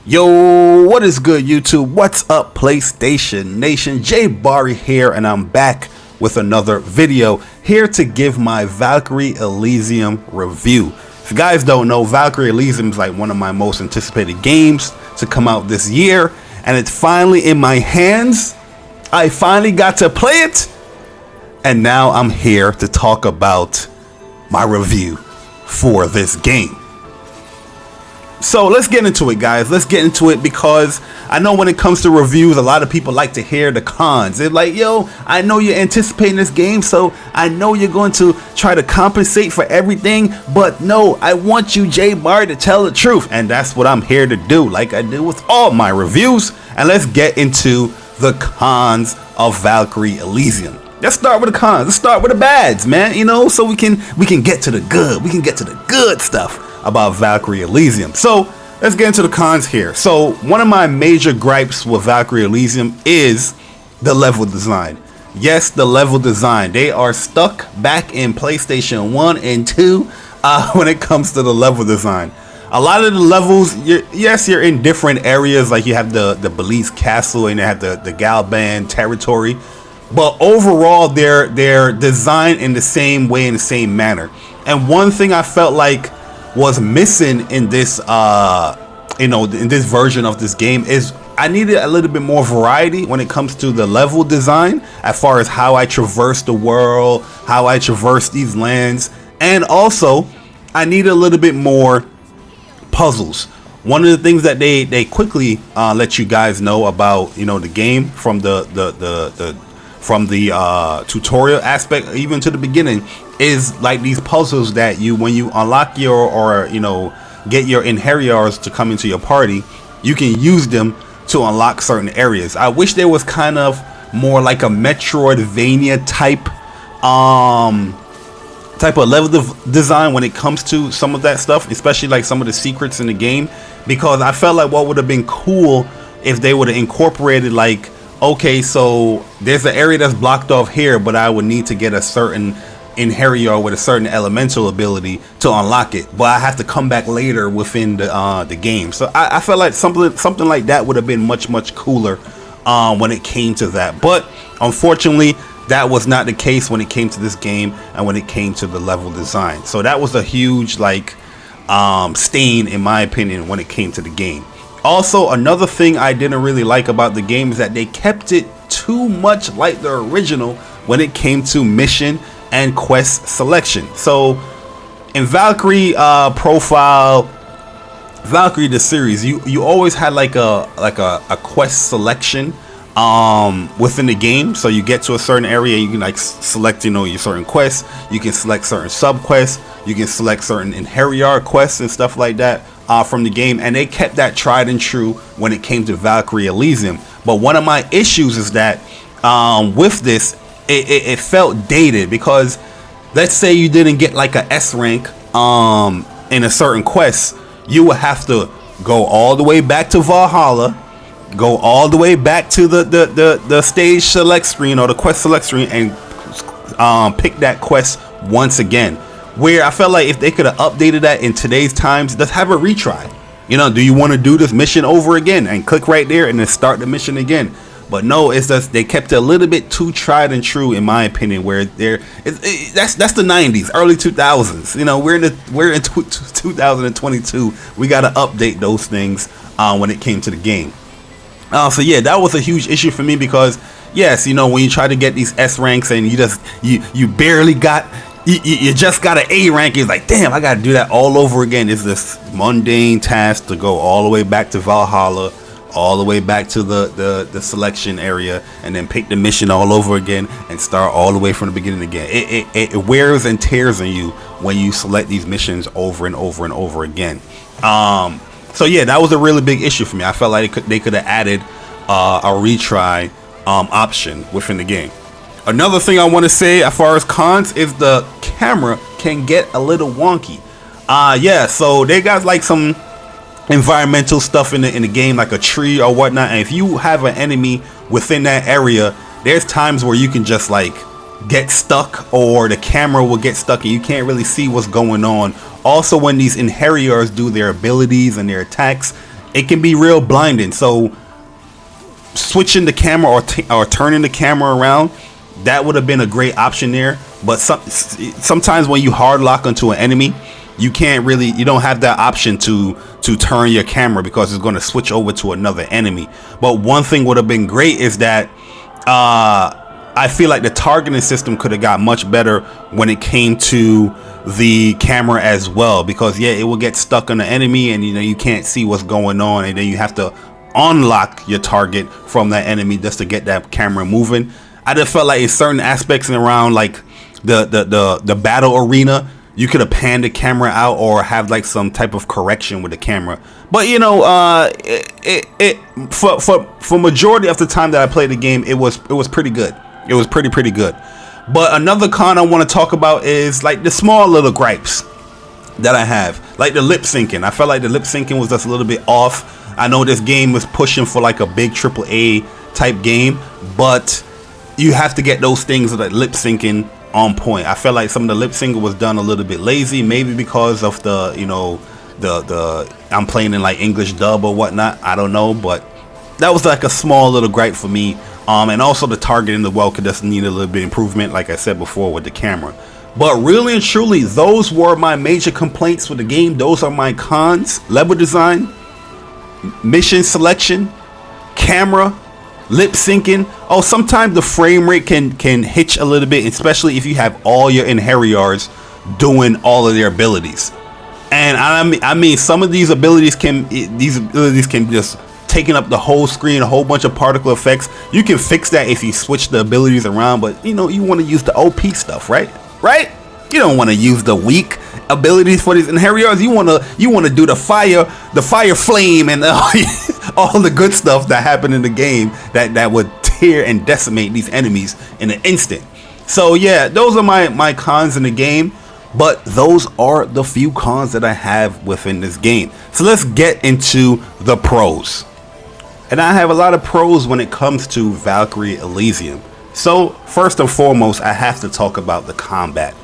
Yo, what is good, YouTube? What's up, PlayStation Nation? Jay Barry here, and I'm back with another video here to give my Valkyrie Elysium review. If you guys don't know, Valkyrie Elysium is like one of my most anticipated games to come out this year, and it's finally in my hands. I finally got to play it, and now I'm here to talk about my review for this game. So let's get into it, guys. Let's get into it, because I know when it comes to reviews, a lot of people like to hear the cons. They're like, yo, I know you're anticipating this game, so I know you're going to try to compensate for everything, but no, I want you, Jay Barr, to tell the truth. And that's what I'm here to do, like I do with all my reviews. And let's get into the cons of Valkyrie Elysium. Let's start with the cons. Let's start with the bads, man. You know, so we can get to the good. We can get to the good stuff about Valkyrie Elysium. So let's get into the cons here. So one of my major gripes with Valkyrie Elysium is the level design. Yes, the level design. They are stuck back in PlayStation 1 and 2 when it comes to the level design. A lot of the levels, you're in different areas, like you have the Belize Castle and you have the Galban territory, but overall they're designed in the same way, in the same manner. And one thing I felt like was missing in this in this version of this game is I needed a little bit more variety when it comes to the level design, as far as how I traverse the world, how I traverse these lands, and also I need a little bit more puzzles. One of the things that they quickly let you guys know about, the game from the tutorial aspect, even to the beginning, is like these puzzles that when you unlock or get your inheritors to come into your party, you can use them to unlock certain areas. I wish there was kind of more like a Metroidvania type of level design when it comes to some of that stuff, especially like some of the secrets in the game, because I felt like what would have been cool if they would have incorporated, like, okay, so there's an area that's blocked off here, but I would need to get a certain inheritor with a certain elemental ability to unlock it, but I have to come back later within the game. So I felt like something like that would have been much cooler when it came to that. But unfortunately, that was not the case when it came to this game and when it came to the level design. So that was a huge stain, in my opinion, when it came to the game. Also, another thing I didn't really like about the game is that they kept it too much like the original when it came to mission and quest selection. So in Valkyrie profile, Valkyrie the series, you always had like a quest selection within the game. So you get to a certain area, you can like select your certain quests, you can select certain sub quests, you can select certain inheritor quests and stuff like that from the game, and they kept that tried and true when it came to Valkyrie Elysium. But one of my issues is that with this, it felt dated, because let's say you didn't get like a S rank in a certain quest, you would have to go all the way back to Valhalla, go all the way back to the stage select screen or the quest select screen, and pick that quest once again. Where I felt like if they could have updated that in today's times, let's have a retry. Do you want to do this mission over again, and click right there and then start the mission again? But no, it's just they kept it a little bit too tried and true, in my opinion. Where that's the 90s, early 2000s. We're in 2022. We got to update those things when it came to the game. So yeah, that was a huge issue for me, because yes, when you try to get these S ranks and you barely got. You just got an A rank. It's like, damn, I got to do that all over again. It's this mundane task to go all the way back to Valhalla, all the way back to the selection area, and then pick the mission all over again and start all the way from the beginning again. It wears and tears on you when you select these missions over and over and over again. So yeah, that was a really big issue for me. I felt like they could have added a retry option within the game. Another thing I want to say as far as cons is the camera can get a little wonky. Yeah, so they got like some environmental stuff in the game, like a tree or whatnot, and if you have an enemy within that area, there's times where you can just like get stuck, or the camera will get stuck and you can't really see what's going on. Also, when these inheritors do their abilities and their attacks, it can be real blinding. So switching the camera or turning the camera around, that would have been a great option there. But sometimes when you hard lock onto an enemy, you don't have that option to turn your camera because it's going to switch over to another enemy. But one thing would have been great is that I feel like the targeting system could have got much better when it came to the camera as well, because it will get stuck on the enemy and you can't see what's going on, and then you have to unlock your target from that enemy just to get that camera moving. I just felt like in certain aspects and around like the battle arena, you could have panned the camera out or have like some type of correction with the camera. But for majority of the time that I played the game, it was pretty good. It was pretty good. But another con I want to talk about is like the small little gripes that I have, like the lip syncing. I felt like the lip syncing was just a little bit off. I know this game was pushing for like a big AAA type game, but you have to get those things like lip syncing on point. I felt like some of the lip syncing was done a little bit lazy, maybe because of the I'm playing in like English dub or whatnot. I don't know, but that was like a small little gripe for me. And also the targeting as well could just need a little bit improvement, like I said before, with the camera. But really and truly, those were my major complaints with the game. Those are my cons: level design, mission selection, camera, lip syncing. Oh, sometimes the frame rate can hitch a little bit, especially if you have all your inheriors doing all of their abilities. And I mean some of these abilities can just taking up the whole screen, a whole bunch of particle effects. You can fix that if you switch the abilities around, but you want to use the OP stuff, right? You don't want to use the weak abilities for these inheriors. You want to do the fire flame and all the good stuff that happened in the game that would tear and decimate these enemies in an instant. So yeah, those are my cons in the game, but those are the few cons that I have within this game. So let's get into the pros. And I have a lot of pros when it comes to Valkyrie Elysium. So first and foremost, I have to talk about the combat.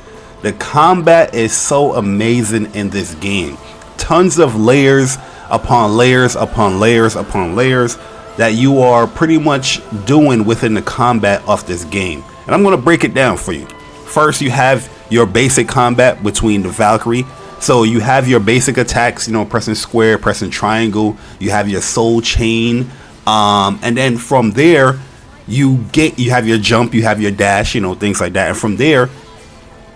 The combat is so amazing in this game. Tons of layers upon layers upon layers upon layers that you are pretty much doing within the combat of this game. And I'm going to break it down for you. First, you have your basic combat between the Valkyrie. So you have your basic attacks, pressing square, pressing triangle. You have your soul chain. And then from there, you have your jump, you have your dash, things like that. And from there,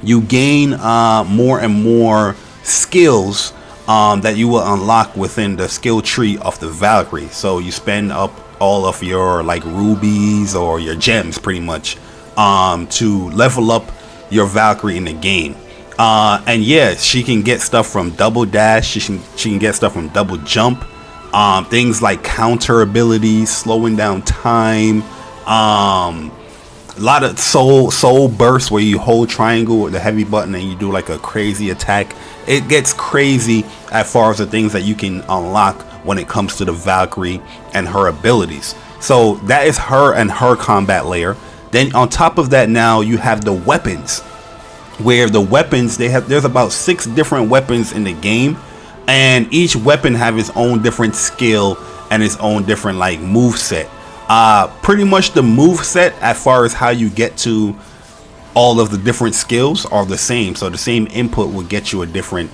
you gain more and more skills that you will unlock within the skill tree of the Valkyrie. So you spend up all of your like rubies or your gems pretty much to level up your Valkyrie in the game. And yeah, she can get stuff from double dash, she can get stuff from double jump, things like counter abilities, slowing down time, a lot of soul bursts where you hold triangle with the heavy button and you do like a crazy attack. It gets crazy as far as the things that you can unlock when it comes to the Valkyrie and her abilities. So that is her and her combat layer. Then on top of that, now you have the weapons, where the weapons, there's about 6 different weapons in the game, and each weapon have its own different skill and its own different like move set. Pretty much the move set as far as how you get to all of the different skills are the same. So the same input will get you a different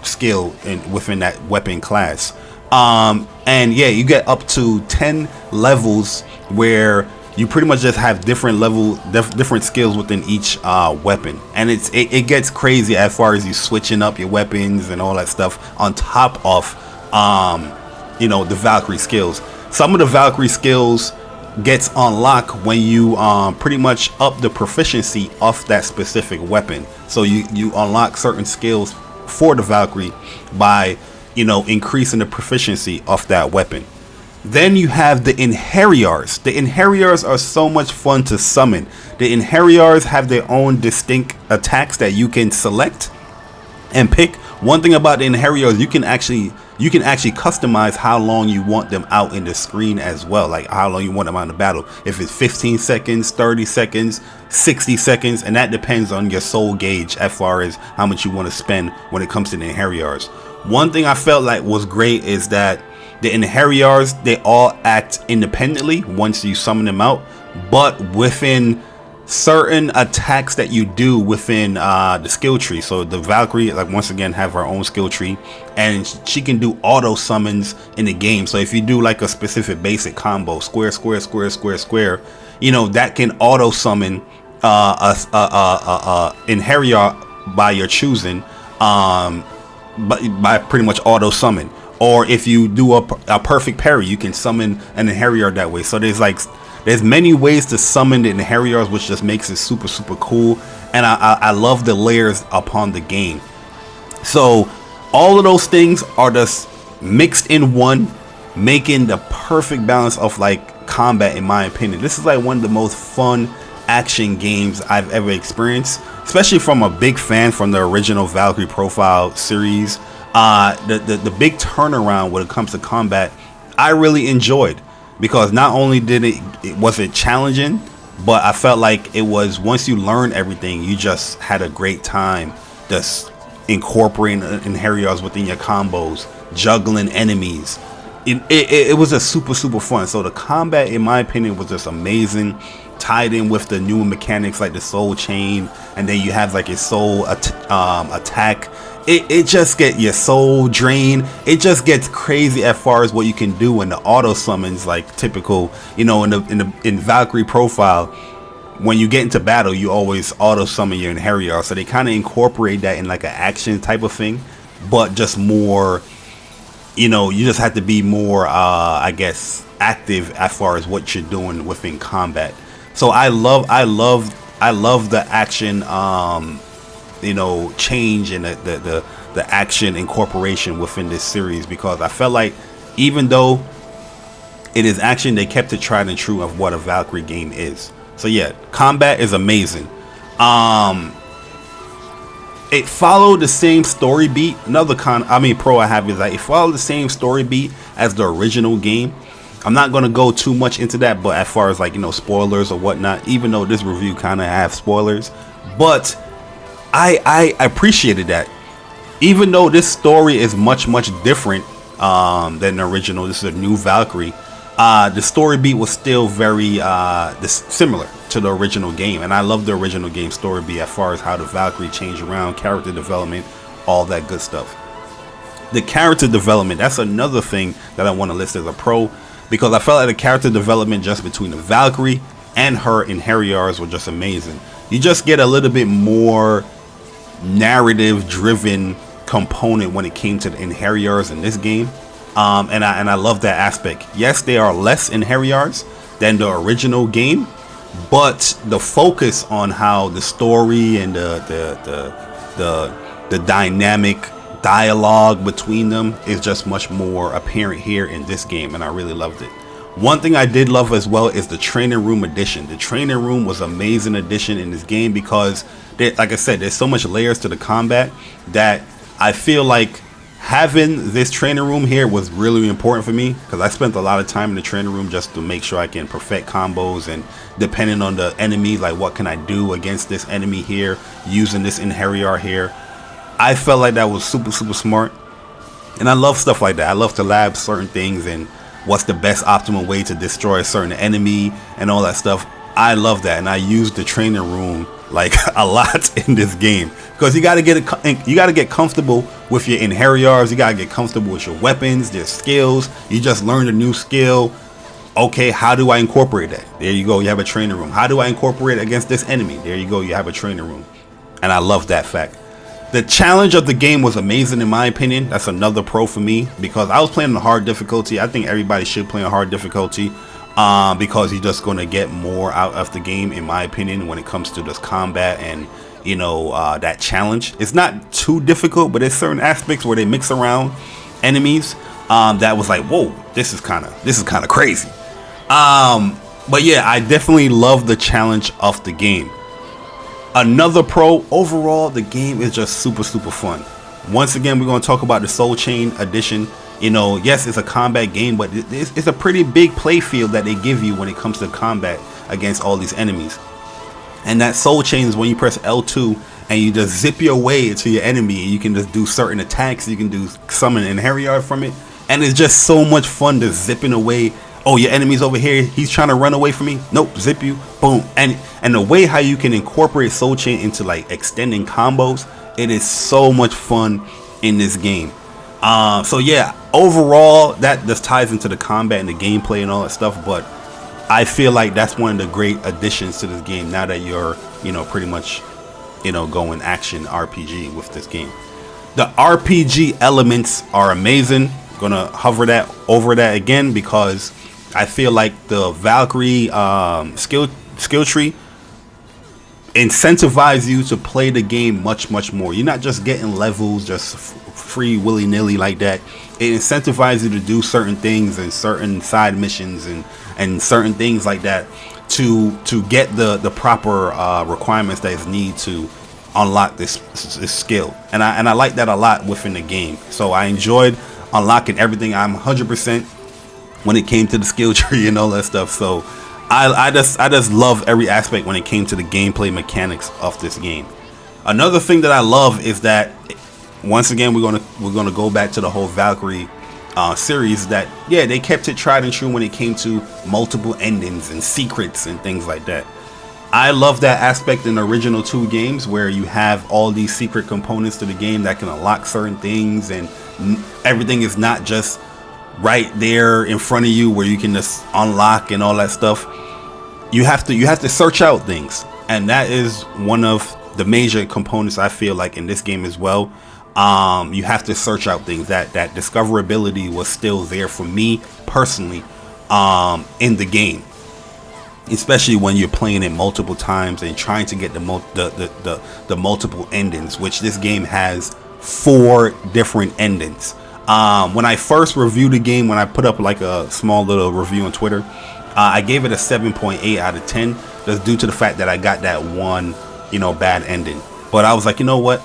skill within that weapon class. And yeah, you get up to 10 levels where you pretty much just have different different skills within each weapon, and it gets crazy as far as you switching up your weapons and all that stuff on top of the Valkyrie skills. Some of the Valkyrie skills gets unlocked when you pretty much up the proficiency of that specific weapon. So you unlock certain skills for the Valkyrie by increasing the proficiency of that weapon. Then you have the inheriors. The inheriors are so much fun to summon. The inheriors have their own distinct attacks that you can select and pick. One thing about the inheriors, you can actually customize how long you want them out in the screen as well, like how long you want them out in the battle. If it's 15 seconds, 30 seconds, 60 seconds, and that depends on your soul gauge as far as how much you want to spend when it comes to the inheriors. One thing I felt like was great is that The Inheriars, they all act independently once you summon them out, but within certain attacks that you do within the skill tree. So the Valkyrie, like, once again, have her own skill tree, and she can do auto summons in the game. So if you do like a specific basic combo, square, square, square, square, square, you know, that can auto summon Inheriar by your choosing, by pretty much auto summon. Or if you do a perfect parry, you can summon an Inheriar that way. So there's many ways to summon the Inheriars, which just makes it super, super cool. And I love the layers upon the game. So all of those things are just mixed in one, making the perfect balance of like combat, in my opinion. This is like one of the most fun action games I've ever experienced, especially from a big fan from the original Valkyrie Profile series. The big turnaround when it comes to combat, I really enjoyed, because not only did was it challenging, but I felt like it was, once you learn everything, you just had a great time just incorporating Inheriars within your combos, juggling enemies. It was just super, super fun. So the combat, in my opinion, was just amazing, tied in with the new mechanics like the soul chain, and then you have like a soul attack. It just get your soul drain. It just gets crazy as far as what you can do in the auto summons, like typical, you know, in Valkyrie Profile. When you get into battle, you always auto summon your Inheriar. So they kind of incorporate that in like an action type of thing, but just more, you know, you just have to be more, I guess, active as far as what you're doing within combat. So I love the action, you know, change and the action incorporation within this series, because I felt like even though it is action, they kept it tried and true of what a Valkyrie game is. So yeah, combat is amazing. It followed the same story beat. Another pro I have is that it followed the same story beat as the original game. I'm not going to go too much into that, but as far as like, you know, spoilers or whatnot, even though this review kind of has spoilers, but I appreciated that. Even though this story is much different than the original, this is a new Valkyrie, the story beat was still very similar to the original game. And I love the original game story beat as far as how the Valkyrie changed around, character development, all that good stuff. The character development, that's another thing that I want to list as a pro, because I felt like the character development just between the Valkyrie and her Inheriars were just amazing. You just get a little bit more narrative driven component when it came to the Inheriars in this game, and I love that aspect. Yes, there are less Inheriars than the original game, but the focus on how the story and the dynamic dialogue between them is just much more apparent here in this game, and I really loved it. One thing I did love as well is the training room edition. The training room was an amazing addition in this game, because like I said, there's so much layers to the combat that I feel like having this training room here was really important for me, because I spent a lot of time in the training room just to make sure I can perfect combos, and depending on the enemy, like what can I do against this enemy here using this Inheriar here. I felt like that was super smart, and I love stuff like that. I love to lab certain things and what's the best optimal way to destroy a certain enemy and all that stuff. I love that, and I use the training room like a lot in this game, because you got to get comfortable with your Inheriars. You got to get comfortable with your weapons, their skills. You just learned a new skill. Okay, how do I incorporate that? There you go, you have a training room. How do I incorporate it against this enemy? There you go, you have a training room. And I love that fact. The challenge of the game was amazing, in my opinion. That's another pro for me, because I was playing on hard difficulty. I think everybody should play on hard difficulty, because you're just going to get more out of the game, in my opinion, when it comes to this combat and, you know, that challenge. It's not too difficult, but there's certain aspects where they mix around enemies that was like, whoa, this is kind of crazy. But yeah, I definitely love the challenge of the game. Another pro, overall, the game is just super fun. Once again, we're going to talk about the Soul Chain edition. You know, yes, it's a combat game, but it's a pretty big play field that they give you when it comes to combat against all these enemies. And that Soul Chain is when you press L2 and you just zip your way to your enemy, and you can just do certain attacks. You can do summon Inheriar from it, and it's just so much fun to zipping away. Oh, your enemy's over here, he's trying to run away from me, nope, zip you, boom. And the way how you can incorporate soul chain into like extending combos, it is so much fun in this game. So yeah, overall that just ties into the combat and the gameplay and all that stuff, but I feel like that's one of the great additions to this game now that you're, you know, pretty much, you know, going action RPG with this game. The RPG elements are amazing. Gonna hover that over that again because I feel like the Valkyrie skill tree incentivize you to play the game much more. You're not just getting levels just free willy-nilly like that. It incentivizes you to do certain things and certain side missions and certain things like that to get the proper requirements that is needed to unlock this skill. And I like that a lot within the game. So I enjoyed unlocking everything. I'm 100% when it came to the skill tree and all that stuff. So I just love every aspect when it came to the gameplay mechanics of this game. Another thing that I love is that once again we're gonna go back to the whole Valkyrie series, that yeah, they kept it tried and true when it came to multiple endings and secrets and things like that. I love that aspect in the original 2 games where you have all these secret components to the game that can unlock certain things, and everything is not just right there in front of you where you can just unlock and all that stuff. You have to search out things, and that is one of the major components I feel like in this game as well. You have to search out things. That discoverability was still there for me personally in the game, especially when you're playing it multiple times and trying to get the multiple endings, which this game has 4 different endings. When I first reviewed the game, when I put up like a small little review on Twitter, I gave it a 7.8 out of 10, just due to the fact that I got that one, you know, bad ending. But I was like, you know what,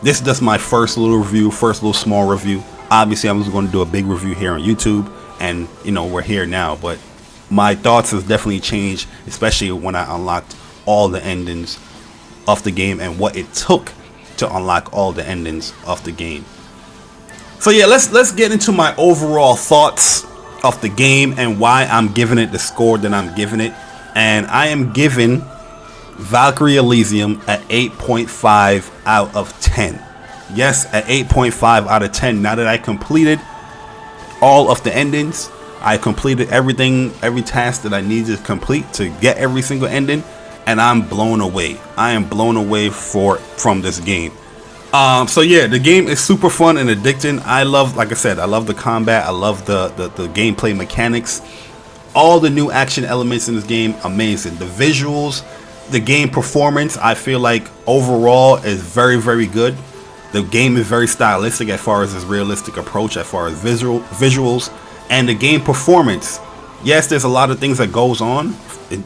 this is just my first little review, first little small review. Obviously I was going to do a big review here on YouTube, and you know, we're here now, but my thoughts has definitely changed, especially when I unlocked all the endings of the game and what it took to unlock all the endings of the game. So yeah, let's get into my overall thoughts of the game and why I'm giving it the score that I'm giving it. And I am giving Valkyrie Elysium at 8.5 out of 10. Yes, at 8.5 out of 10. Now that I completed all of the endings, I completed everything, every task that I needed to complete to get every single ending, and I'm blown away. I am blown away from this game. So yeah, the game is super fun and addicting. I love, like I said, I love the combat. I love the gameplay mechanics. All the new action elements in this game, amazing. The visuals, the game performance, I feel like overall is very good. The game is very stylistic as far as its realistic approach, as far as visuals, and the game performance. Yes, there's a lot of things that goes on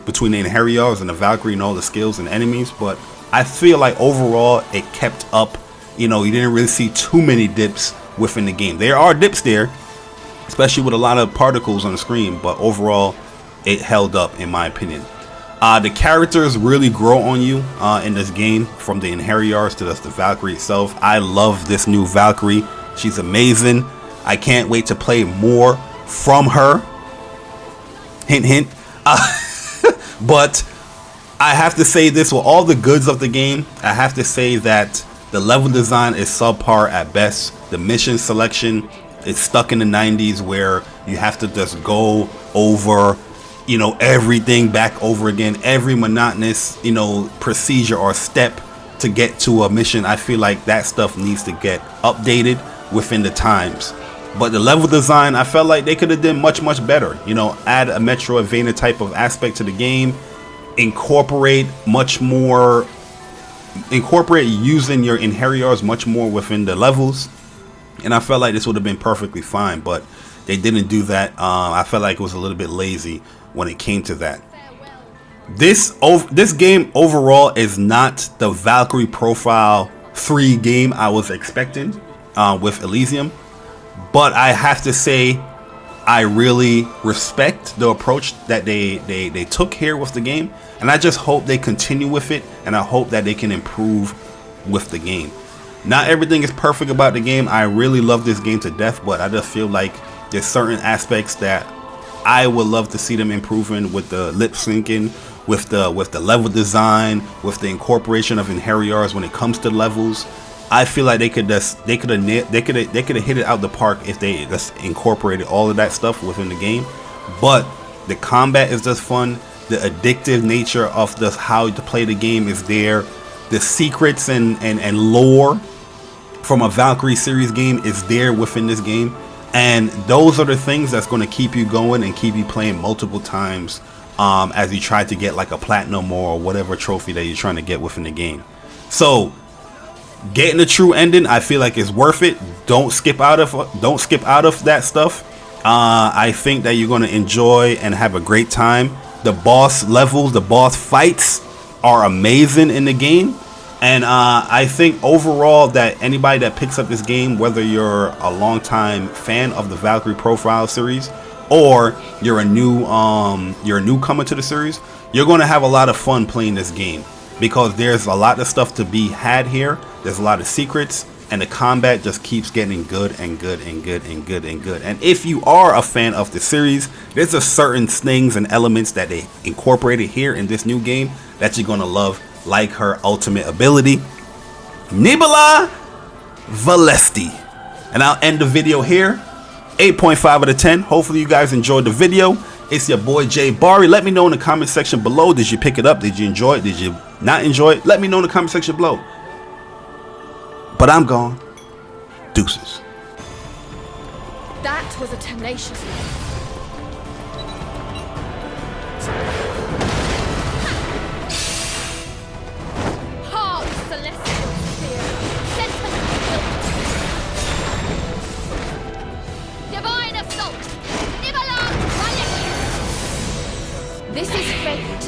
between the Inheriors and the Valkyrie and all the skills and enemies, but I feel like overall it kept up. You know, you didn't really see too many dips within the game. There are dips there, especially with a lot of particles on the screen, but overall it held up in my opinion. The characters really grow on you in this game, from the Inheriors to the Valkyrie itself. I love this new Valkyrie. She's amazing. I can't wait to play more from her. Hint, hint. But I have to say this, with all the goods of the game, I have to say that the level design is subpar at best. The mission selection is stuck in the 90s where you have to just go over, you know, everything back over again. Every monotonous, you know, procedure or step to get to a mission. I feel like that stuff needs to get updated within the times. But the level design, I felt like they could have done much better. You know, add a Metroidvania type of aspect to the game, incorporate using your Inheriors much more within the levels, and I felt like this would have been perfectly fine, but they didn't do that. I felt like it was a little bit lazy when it came to that. This game overall is not the Valkyrie Profile 3 game I was expecting with Elysium, but I have to say I really respect the approach that they took here with the game, and I just hope they continue with it, and I hope that they can improve with the game. Not everything is perfect about the game. I really love this game to death, but I just feel like There's certain aspects that I would love to see them improving with the lip syncing, with the level design, with the incorporation of inheriors when it comes to levels. I feel like they could have hit it out the park if they just incorporated all of that stuff within the game. But the combat is just fun. The addictive nature of just how to play the game is there. The secrets and lore from a Valkyrie series game is there within this game. And those are the things that's going to keep you going and keep you playing multiple times as you try to get like a platinum or whatever trophy that you're trying to get within the game. So getting the true ending, I feel like is worth it. Don't skip out of that stuff. I think that you're going to enjoy and have a great time. The boss levels, the boss fights are amazing in the game. And I think overall that anybody that picks up this game, whether you're a longtime fan of the Valkyrie Profile series or you're a newcomer to the series, you're going to have a lot of fun playing this game because there's a lot of stuff to be had here. There's a lot of secrets, and the combat just keeps getting good and good and good and good and good. And if you are a fan of the series, there's a certain things and elements that they incorporated here in this new game that you're going to love, like her ultimate ability, Nibala Valesti. And I'll end the video here. 8.5 out of 10. Hopefully you guys enjoyed the video. It's your boy Jay Bari. Let me know in the comment section below. Did you pick it up? Did you enjoy it? Did you not enjoy it? Let me know in the comment section below. But I'm gone. Deuces. That was a tenacious one. Hard celestial spear. Sentiment built. Divine assault. Nibalan Valkyrie. This is fate.